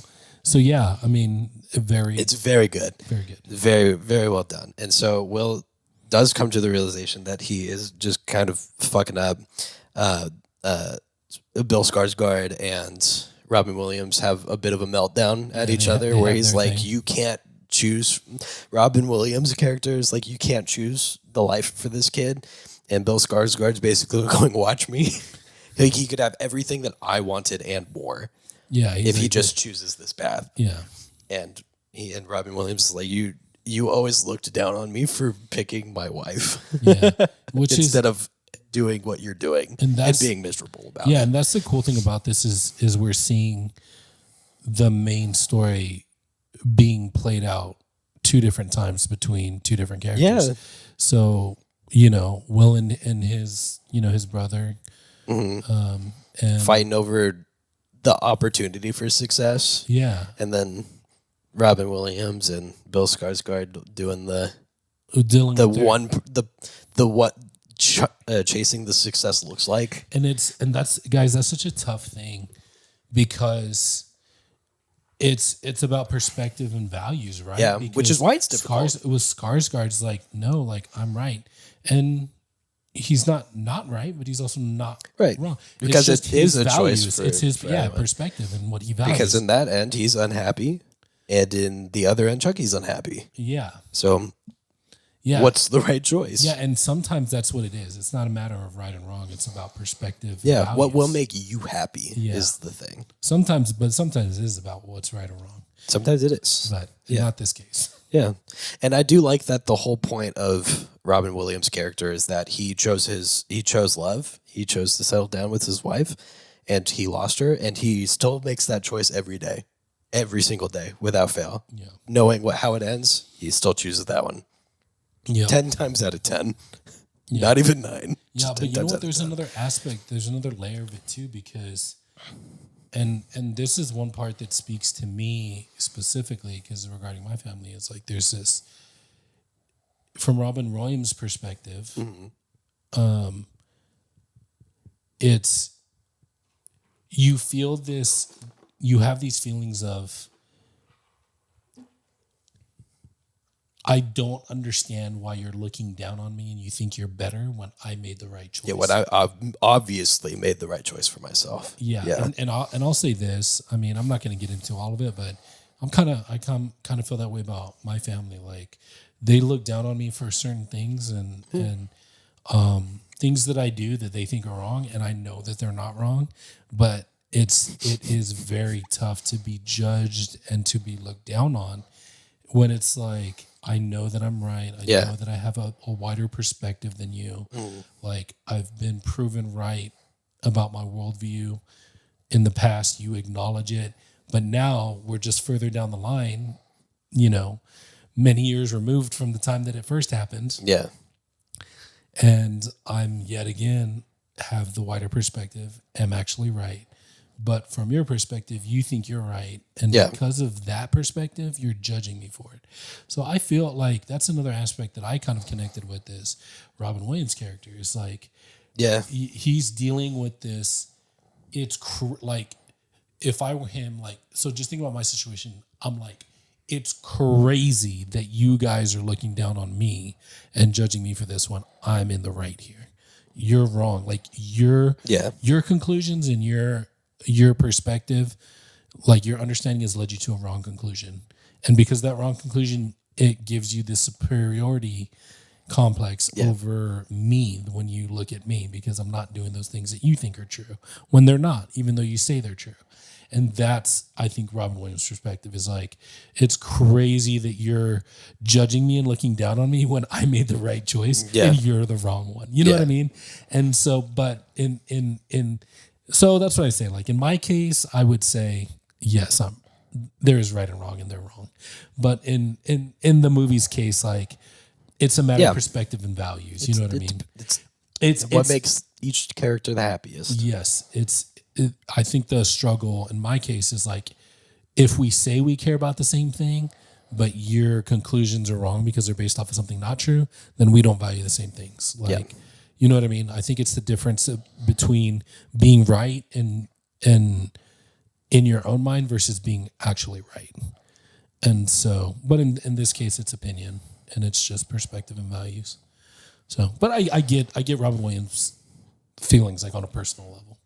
yeah. I mean, it's very good. Very good. Very, very well done. And so Will does come to the realization that he is just kind of fucking up. Bill Skarsgård and Robin Williams have a bit of a meltdown at each other, where he's like, thing. You can't choose. Robin Williams' character is like, you can't choose the life for this kid. And Bill Skarsgård's basically going, watch me. Like, he could have everything that I wanted and more. Yeah. If he just chooses this path. Yeah. And Robin Williams is like, you always looked down on me for picking my wife. Yeah. Instead of doing what you're doing and being miserable about it. Yeah, and that's the cool thing about this is we're seeing the main story being played out two different times between two different characters. Yeah. So, Will and his, his brother and fighting over the opportunity for success. Yeah. And then Robin Williams and Bill Skarsgård doing chasing the success looks like. And that's such a tough thing, because it's about perspective and values, right? Yeah, because which is why it's difficult. Skarsgård's like, no, like, I'm right. And he's not right, but he's also not wrong. Because it's it is a values. choice. It's his perspective and what he values. Because in that end, he's unhappy, and in the other end, Chucky's unhappy. Yeah. So, what's the right choice? Yeah, and sometimes that's what it is. It's not a matter of right and wrong. It's about perspective. Yeah, what will make you happy is the thing. Sometimes it is about what's right or wrong. Sometimes it is. But not this case. Yeah. And I do like that the whole point of Robin Williams' character is that he chose love. He chose to settle down with his wife, and he lost her, and he still makes that choice every day. Every single day, without fail. Yeah. Knowing how it ends, he still chooses that one. Yeah. 10 times out of 10. Yeah. Not even 9. Yeah, but you know what? There's another aspect. There's another layer of it too, because, and this is one part that speaks to me specifically, because regarding my family, it's like there's this, from Robin Williams' perspective, it's, you feel this, you have these feelings of, I don't understand why you're looking down on me and you think you're better when I made the right choice. Yeah, when I obviously made the right choice for myself. Yeah. And I'll say this. I mean, I'm not going to get into all of it, but I kind of feel that way about my family. Like, they look down on me for certain things and things that I do that they think are wrong, and I know that they're not wrong, but it is very tough to be judged and to be looked down on when it's like, I know that I'm right. I know that I have a wider perspective than you. Like, I've been proven right about my worldview in the past. You acknowledge it. But now we're just further down the line, many years removed from the time that it first happened. Yeah. And I'm yet again have the wider perspective, am actually right. But from your perspective, you think you're right. And because of that perspective, you're judging me for it. So I feel like that's another aspect that I kind of connected with this Robin Williams character. Is like, he's dealing with this. It's like, if I were him, like, so just think about my situation. I'm like, it's crazy that you guys are looking down on me and judging me for this one. I'm in the right here. You're wrong. Like, your conclusions and your perspective, like, your understanding has led you to a wrong conclusion. And because that wrong conclusion, it gives you this superiority complex over me when you look at me, because I'm not doing those things that you think are true when they're not, even though you say they're true. And that's, I think, Robin Williams' perspective is like, it's crazy that you're judging me and looking down on me when I made the right choice and you're the wrong one. You know what I mean? And so, but so that's what I say. Like, in my case, I would say, yes, there is right and wrong, and they're wrong. But in the movie's case, like, it's a matter of perspective and values. You know what I mean? It's what makes each character the happiest. Yes, I think the struggle in my case is like, if we say we care about the same thing, but your conclusions are wrong because they're based off of something not true, then we don't value the same things. Like, you know what I mean? I think it's the difference between being right and in your own mind versus being actually right. And so, but in this case, it's opinion and it's just perspective and values. So, but I get Robin Williams' feelings like on a personal level.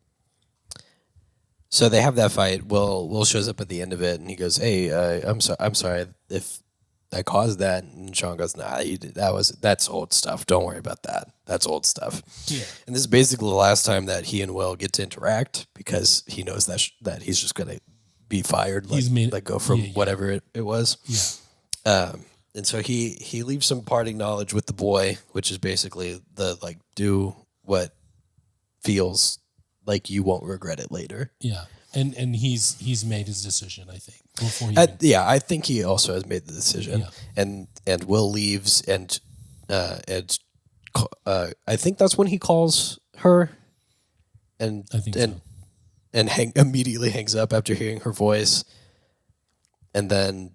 So they have that fight. Will shows up at the end of it, and he goes, "Hey, I'm sorry if I caused that." And Sean goes, "Nah, that's old stuff. Don't worry about that. That's old stuff." Yeah. And this is basically the last time that he and Will get to interact because he knows that he's just gonna be fired, like go from whatever it was. Yeah. And so he leaves some parting knowledge with the boy, which is basically the like do what feels like you won't regret it later. Yeah. And he's made his decision, I think. Before I think he also has made the decision. Yeah. And Will leaves and I think that's when he calls her and I think so. And immediately hangs up after hearing her voice and then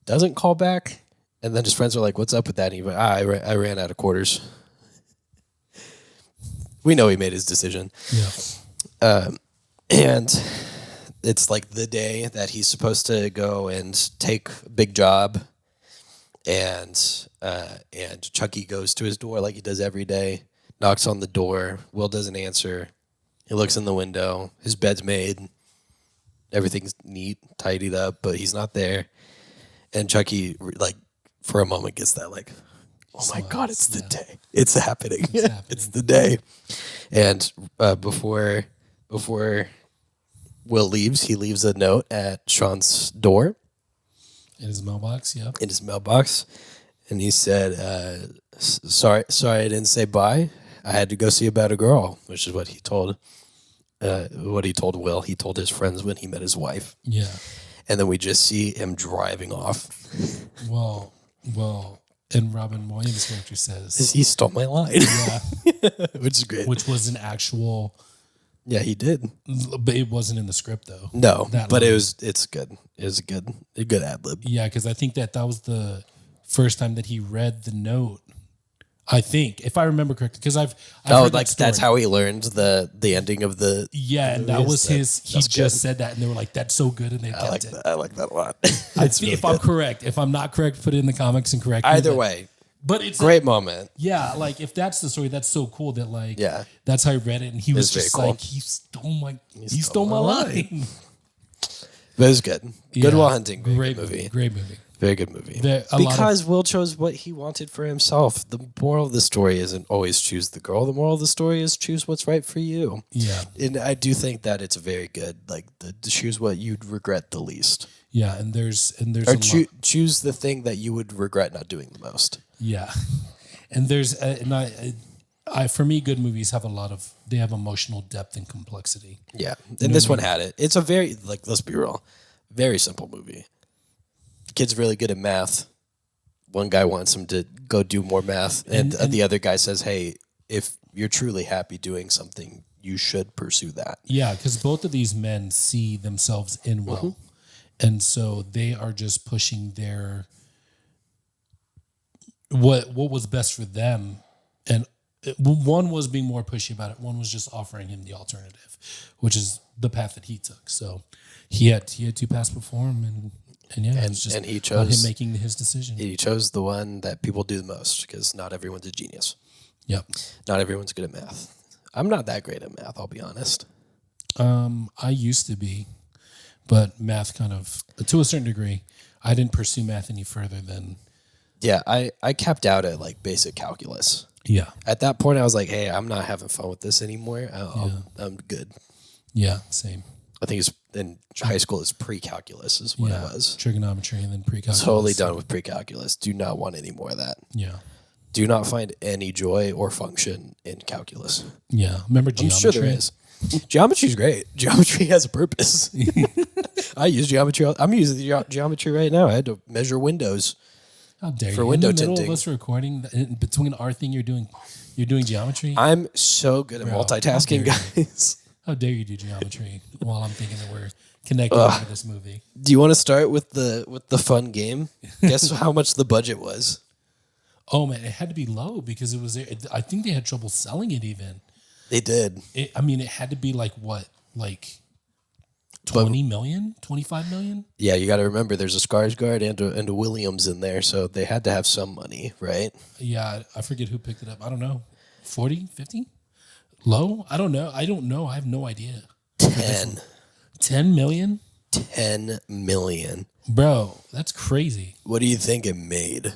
doesn't call back. And then his friends are like, "What's up with that?" And he went, I ran out of quarters. We know he made his decision. Yeah. And it's like the day that he's supposed to go and take a big job. And Chucky goes to his door like he does every day, knocks on the door. Will doesn't answer. He looks in the window. His bed's made. Everything's neat, tidied up, but he's not there. And Chucky, like, for a moment gets that, like, oh my God, it's the day. It's happening. It's the day. And before Will leaves, he leaves a note at Sean's door. In his mailbox, yeah. In his mailbox. And he said, sorry I didn't say bye. I had to go see about a girl, which is what he told Will. He told his friends when he met his wife. Yeah. And then we just see him driving off. Well, and Robin Williams' character says... He stole my line. Yeah. Which is great. Which was an actual... Yeah, he did. But it wasn't in the script, though. No, but it's good. It was a good ad-lib. Yeah, because I think that was the first time that he read the note. I think, if I remember correctly, because I've heard like that's how he learned the ending of the... Yeah, and that was his... He just said that, and they were like, "That's so good," and they kept it. I like that a lot. If I'm correct. If I'm not correct, put it in the comics and correct me. Either way. But it's great moment. Yeah, like if that's the story, that's so cool that like that's how I read it, and he was just cool. like he stole my line. But it was good. Good Will Hunting. Great movie. Great movie. Very good movie. Because Will chose what he wanted for himself. The moral of the story isn't always choose the girl. The moral of the story is choose what's right for you. Yeah. And I do think that it's very good. Like to choose what you'd regret the least. Yeah, and there's or choose the thing that you would regret not doing the most. Yeah, and there's and I for me, good movies have they have emotional depth and complexity. Yeah, and this one had it. It's a very let's be real, very simple movie. The kid's really good at math. One guy wants him to go do more math, and the other guy says, "Hey, if you're truly happy doing something, you should pursue that." Yeah, because both of these men see themselves in Will. Mm-hmm. And so they are just pushing their what was best for them, and one was being more pushy about it. One was just offering him the alternative, which is the path that he took. So he had two paths before him, and it was just and he chose him making his decision. He chose the one that people do the most because not everyone's a genius. Yep, not everyone's good at math. I'm not that great at math. I'll be honest. I used to be. But math kind of, to a certain degree, I didn't pursue math any further than... Yeah, I capped out at like basic calculus. Yeah. At that point, I was like, hey, I'm not having fun with this anymore. I'm good. Yeah, same. I think it's in high school, it's pre-calculus is what it was. Trigonometry and then pre-calculus. Totally done with pre-calculus. Do not want any more of that. Yeah. Do not find any joy or function in calculus. Yeah. Remember geometry? I'm sure there is. Geometry's great. Geometry has a purpose. I use geometry. I'm using geometry right now. I had to measure windows. How dare for you? window in the middle tinting. Of us recording, between our thing, you're doing geometry. I'm so good at multitasking, guys. How dare you do geometry while I'm thinking that we're connected over this movie? Do you want to start with the fun game? Guess how much the budget was? Oh man, it had to be low because it was there. I think they had trouble selling it even. They did. It had to be like what? Like 20 million? 25 million? Yeah, you got to remember there's a Skarsgård and a Williams in there, so they had to have some money, right? Yeah, I forget who picked it up. I don't know. 40, 50? Low? I don't know. I have no idea. 10. 10 million? 10 million. Bro, that's crazy. What do you think it made?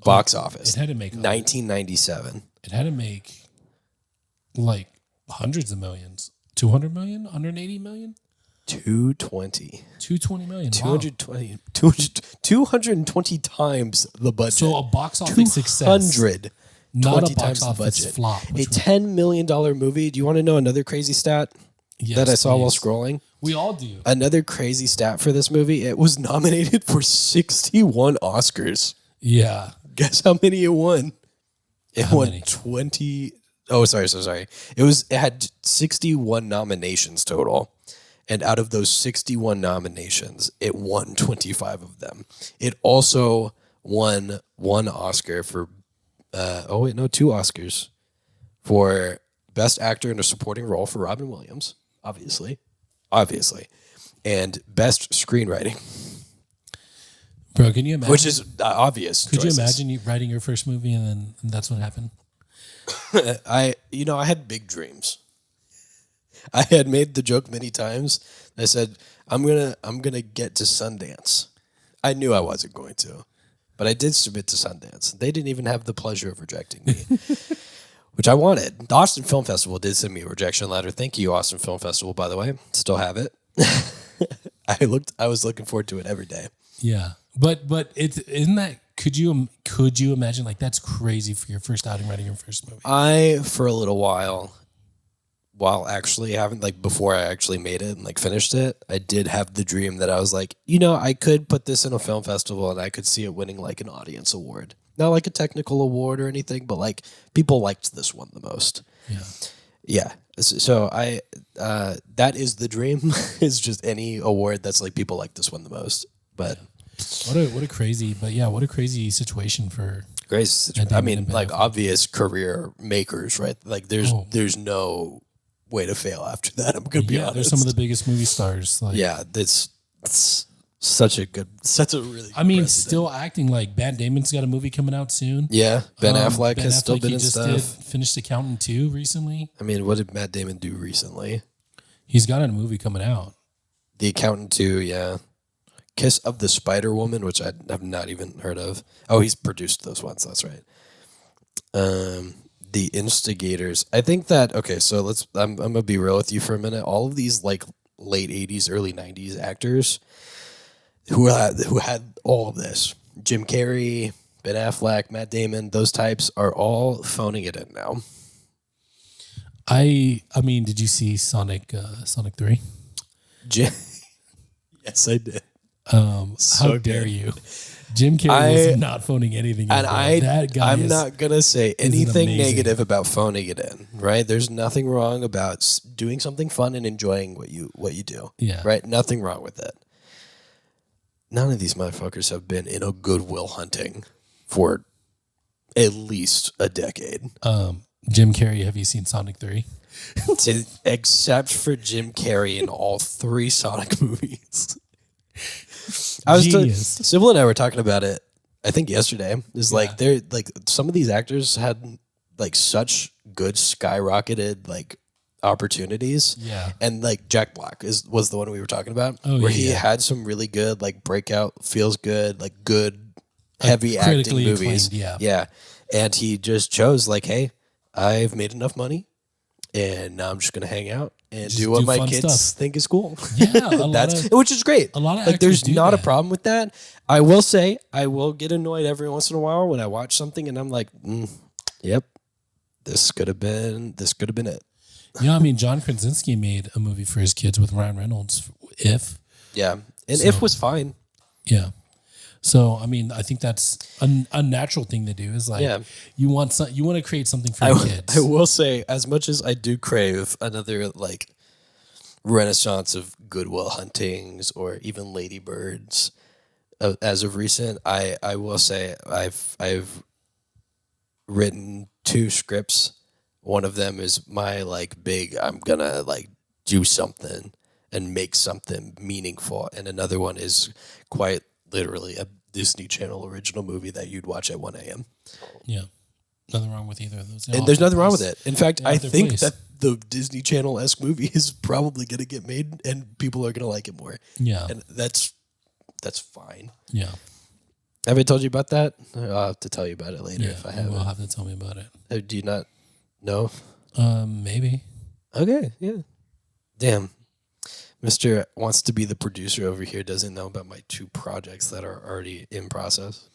Box office. It had to make 1997. It had to make like hundreds of millions. 200 million? 180 million? 220. 220 million. 220. 220 times the budget. So a box office success. 200. Not a 20 box times the office budget. flop. A $10 million movie. Do you want to know another crazy stat that I saw while scrolling? We all do. Another crazy stat for this movie. It was nominated for 61 Oscars. Yeah. Guess how many it won? It How won many? 20. Oh, sorry. It had 61 nominations total. And out of those 61 nominations, it won 25 of them. It also won one Oscar for two Oscars for Best Actor in a Supporting Role for Robin Williams, obviously, and Best Screenwriting, Bro, can you imagine? which is obvious. Could choices. you imagine you writing your first movie and then that's what happened? I had big dreams. I had made the joke many times. I said, I'm gonna get to Sundance. I knew I wasn't going to, but I did submit to Sundance. They didn't even have the pleasure of rejecting me, which I wanted. The Austin Film Festival did send me a rejection letter. Thank you, Austin Film Festival, by the way. Still have it. I was looking forward to it every day. Yeah. But isn't that could you imagine like that's crazy for your first outing writing your first movie? I, for a little while actually having, like, before I actually made it and, like, finished it, I did have the dream that I was like, I could put this in a film festival and I could see it winning, like, an audience award. Not like a technical award or anything, but, like, people liked this one the most. Yeah. Yeah. So that is the dream, is just any award that's, like, people like this one the most. But What a crazy situation for Grace, Matt I Damon mean, and Ben like, Affleck. obvious career makers, right? Like, there's no way to fail after that. I'm gonna be honest. They're some of the biggest movie stars. Like, Yeah, it's such a really. I mean, precedent. still acting like Ben Damon's got a movie coming out soon. Yeah, Ben Affleck has still been he in just stuff. did finished Accountant 2 recently. I mean, what did Matt Damon do recently? He's got a movie coming out. The Accountant 2, yeah. Kiss of the Spider Woman, which I have not even heard of. Oh, he's produced those ones. That's right. The Instigators. I think that, okay, so I'm gonna be real with you for a minute. All of these, like, late 80s, early 90s actors who had all of this, Jim Carrey, Ben Affleck, Matt Damon, those types are all phoning it in now. I mean, did you see Sonic 3? Yes, I did. How So dare good. you? Jim Carrey is not phoning anything in. And bro. That guy I'm not going to say anything amazing. negative about phoning it in, right? There's nothing wrong about doing something fun and enjoying what you do. Yeah. Right? Nothing wrong with it. None of these motherfuckers have been in a Goodwill Hunting for at least a decade. Jim Carrey, have you seen Sonic 3? Except for Jim Carrey in all 3 Sonic movies. Genius. Sybil and I were talking about it, I think yesterday. Is Yeah. like they're like some of these actors had like such good skyrocketed like opportunities. Yeah. And like Jack Black was the one we were talking about. Oh, where yeah, he yeah. had some really good like breakout, feels good, like good heavy acting critically movies. acclaimed, Yeah. And he just chose like, hey, I've made enough money and now I'm just gonna hang out and Just do what do my fun kids stuff. think is cool. Yeah, a lot of- which is great. a lot of like actors there's do not a that. problem with that. I will say I will get annoyed every once in a while when I watch something and I'm like, yep, this could have been it. You know, I mean, John Krasinski made a movie for his kids with Ryan Reynolds. If Yeah. And If was fine. yeah, So I mean, I think that's a natural thing to do. Is like Yeah. you want to create something for your kids. I will say, as much as I do crave another like renaissance of Goodwill Huntings or even Ladybirds, as of recent, I will say I've written 2 scripts. One of them is my like big I'm gonna like do something and make something meaningful, and another one is quite literally a Disney Channel original movie that you'd watch at 1 a.m. Yeah, nothing wrong with either of those. And there's nothing wrong with it. In fact, They I have their think place. that the Disney Channel-esque movie is probably going to get made, and people are going to like it more. Yeah, And that's fine. yeah, Have I told you about that? I'll have to tell you about it later yeah. if I You haven't. will have to tell me about it. Do you not know? Maybe. Okay, yeah. Damn. Mr. wants to be the producer over here, doesn't know about my 2 projects that are already in process.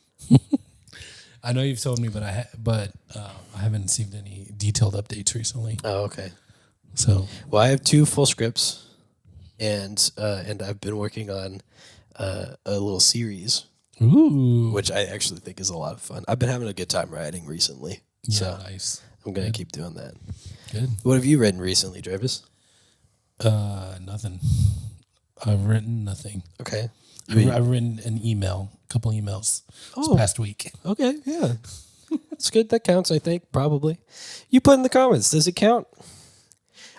I know you've told me, but I haven't received any detailed updates recently. Oh, okay. So Well, I have 2 full scripts, and I've been working on a little series, ooh, which I actually think is a lot of fun. I've been having a good time writing recently, yeah, so nice, I'm going to keep doing that. good. What have you written recently, Travis? Nothing. I've written nothing. Okay. I've written an email, a couple emails this Oh. past week. Okay, yeah. That's good. That counts, I think, probably. You put in the comments. Does it count?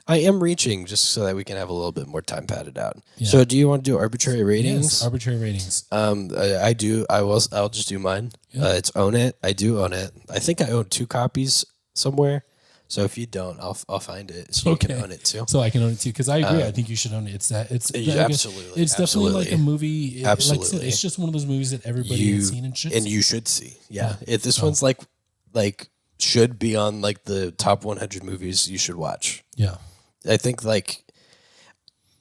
I am reaching just so that we can have a little bit more time padded out. Yeah. So do you want to do arbitrary ratings? Yes, arbitrary ratings. I do. I'll just do mine. Yeah. It's Own It. I do own it. I think I own 2 copies somewhere. So if you don't, I'll find it so you can Okay. own it too. So I can own it too because I agree. I think you should own it. It's Yeah, absolutely, It's definitely like a movie. Like I said, Absolutely. it's just one of those movies that everybody has seen and should. see. you should see. Yeah. If this one's like should be on like the top 100 movies you should watch. Yeah, I think like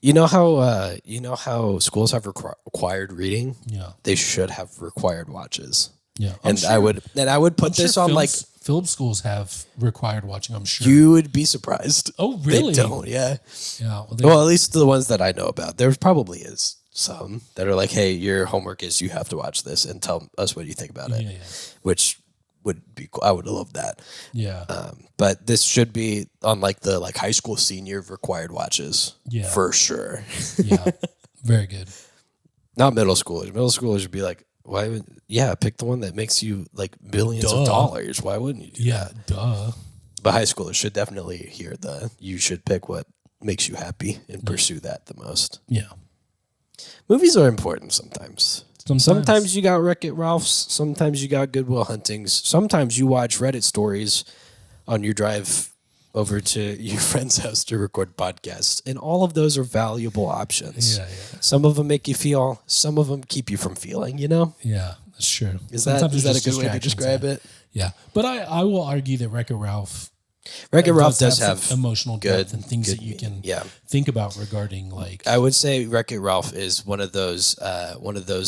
you know how schools have required reading? yeah, They should have required watches. yeah. And I would put this on like film schools have required watching. I'm sure. you would be surprised. Oh, really? They don't, yeah. Yeah. Well, at least the ones that I know about. There probably is some that are like, hey, your homework is you have to watch this and tell us what you think about it. yeah, Which would be cool. I would love that. yeah. But this should be on like the high school senior required watches. Yeah. For sure. Yeah. Very good. Not middle schoolers. Middle schoolers would be like, why would pick the one that makes you like billions Duh. of dollars. Why wouldn't you do Yeah. Duh. But high schoolers should definitely hear you should pick what makes you happy and pursue that the most. Yeah. Movies are important sometimes. Sometimes. Sometimes you got Wreck-It Ralphs. Sometimes you got Goodwill Huntings. Sometimes you watch Reddit stories on your drive over to your friend's house to record podcasts. And all of those are valuable options. Yeah. Yeah. Some of them make you feel. Some of them keep you from feeling, Yeah. That's true. Is Sometimes that it's a good just way to distractions, describe yeah. it? Yeah. But I will argue that Wreck-It Ralph Wreck-It Ralph does some have emotional good- depth and things good that you can yeah. think about regarding like I would say Wreck-It Ralph is one of those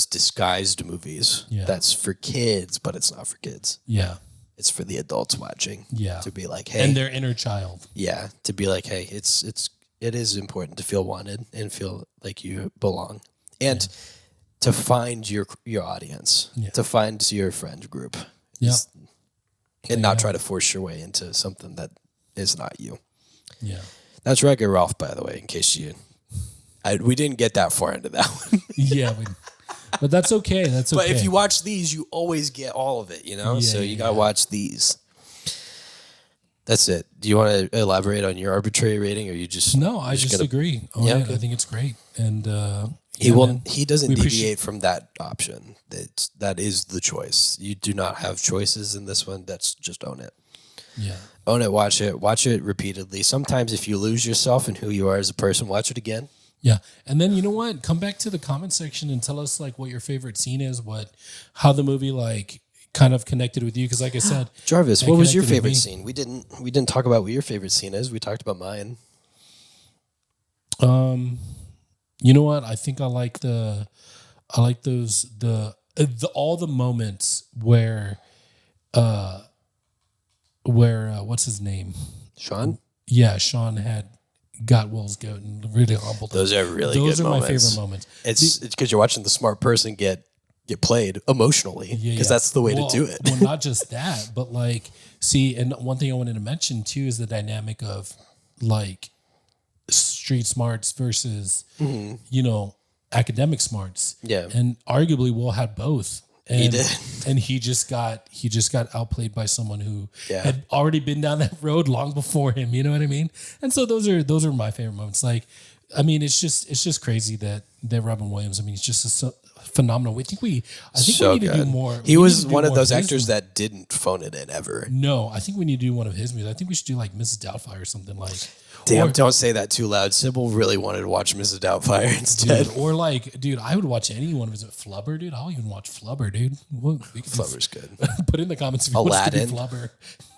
disguised movies Yeah. that's for kids, but it's not for kids. yeah. It's for the adults watching. Yeah. To be like, hey, And their inner child. yeah, to be like, hey, it is important to feel wanted and feel like you belong, and to find your audience, Yeah. to find your friend group, Yeah. and not try to force your way into something that is not you. Yeah. That's Wreck-It Ralph, by the way, in case we didn't get that far into that one. Yeah. But that's okay. That's okay. But if you watch these, you always get all of it, you know? Yeah, So you got to yeah. watch these. That's it. Do you want to elaborate on your arbitrary rating, or you just No, I just gonna- agree. Oh, Yeah, yeah, okay. I think it's great. And He doesn't We deviate appreciate- from that option. That is the choice. You do not have choices in this one. That's just own it. yeah. Own it, watch it repeatedly. Sometimes if you lose yourself in who you are as a person, watch it again. Yeah. And then you know what? Come back to the comment section and tell us like what your favorite scene is, how the movie like kind of connected with you. Cause like I said, Jarvis, and what was your connected with favorite me. scene? We didn't talk about what your favorite scene is. We talked about mine. You know what? I think I like those all the moments where what's his name? Sean? Yeah, Sean had got Will's goat and really humbled him. Those are really Those good are moments. my favorite moments. It's because you're watching the smart person get get played emotionally because that's the way to do it. Well, not just that, but like, see, and one thing I wanted to mention too is the dynamic of like street smarts versus, you know, academic smarts. Yeah. And arguably Will had both. And, He did. And he just got outplayed by someone who Yeah. had already been down that road long before him. You know what I mean? And so those are my favorite moments. Like, I mean, it's just crazy that Robin Williams, I mean, he's just so phenomenal. I think we So need to do good. more. He we need was to do one of more those his actors that didn't phone it in ever. No, I think we need to do one of his movies. I think we should do like Mrs. Doubtfire or something like. Damn, or, don't say that too loud. Sybil really wanted to watch Mrs. Doubtfire instead. dude, or like, dude, I would watch any one of his. Flubber, dude. I'll even watch Flubber, dude. We can Flubber's good. put in the comments if you want to do Flubber.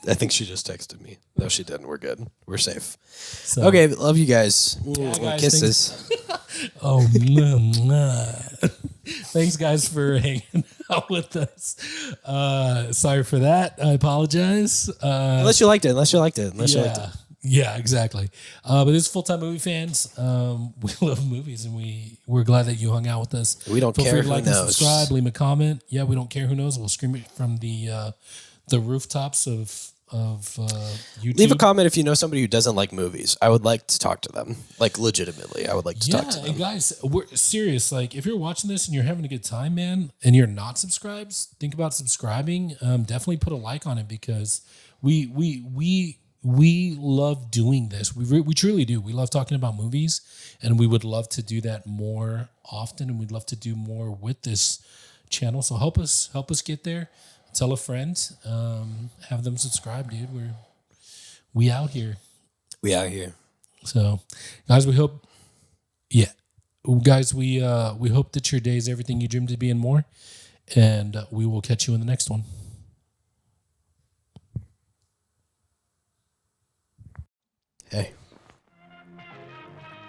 I think she just texted me. No, she didn't. We're good. We're safe. So, Okay, love you guys. guys, Kisses. oh, thanks guys for hanging out with us. Sorry for that. I apologize. Unless you liked it. Yeah, exactly. But as full-time movie fans, we love movies, and we're glad that you hung out with us. We don't Feel care free to who like knows. and subscribe, leave a comment. Yeah, we don't care who knows. We'll scream it from the rooftops of YouTube. Leave a comment if you know somebody who doesn't like movies. I would like to talk to them. Like, legitimately, I would like to talk to them. And guys, we're serious. Like, if you're watching this and you're having a good time, man, and you're not subscribed, think about subscribing. Definitely put a like on it because we love doing this. We truly do. We love talking about movies, and we would love to do that more often, and we'd love to do more with this channel. So help us get there. Tell a friend. Have them subscribe, dude. We out here. We out here. So, guys, we hope. Yeah, guys, we hope that your day is everything you dreamed to be and more. And we will catch you in the next one. Hey.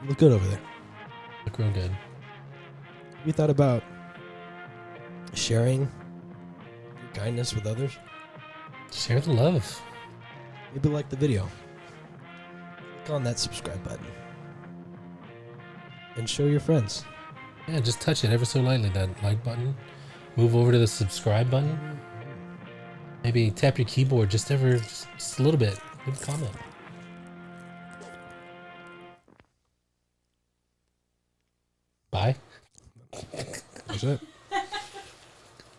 Look good over there. Look real good. We thought about sharing your kindness with others. Share the love. Maybe like the video. Click on that subscribe button. And show your friends. Yeah, just touch it ever so lightly, that like button. Move over to the subscribe button. Maybe tap your keyboard just a little bit. Leave a comment. Bye. That's it.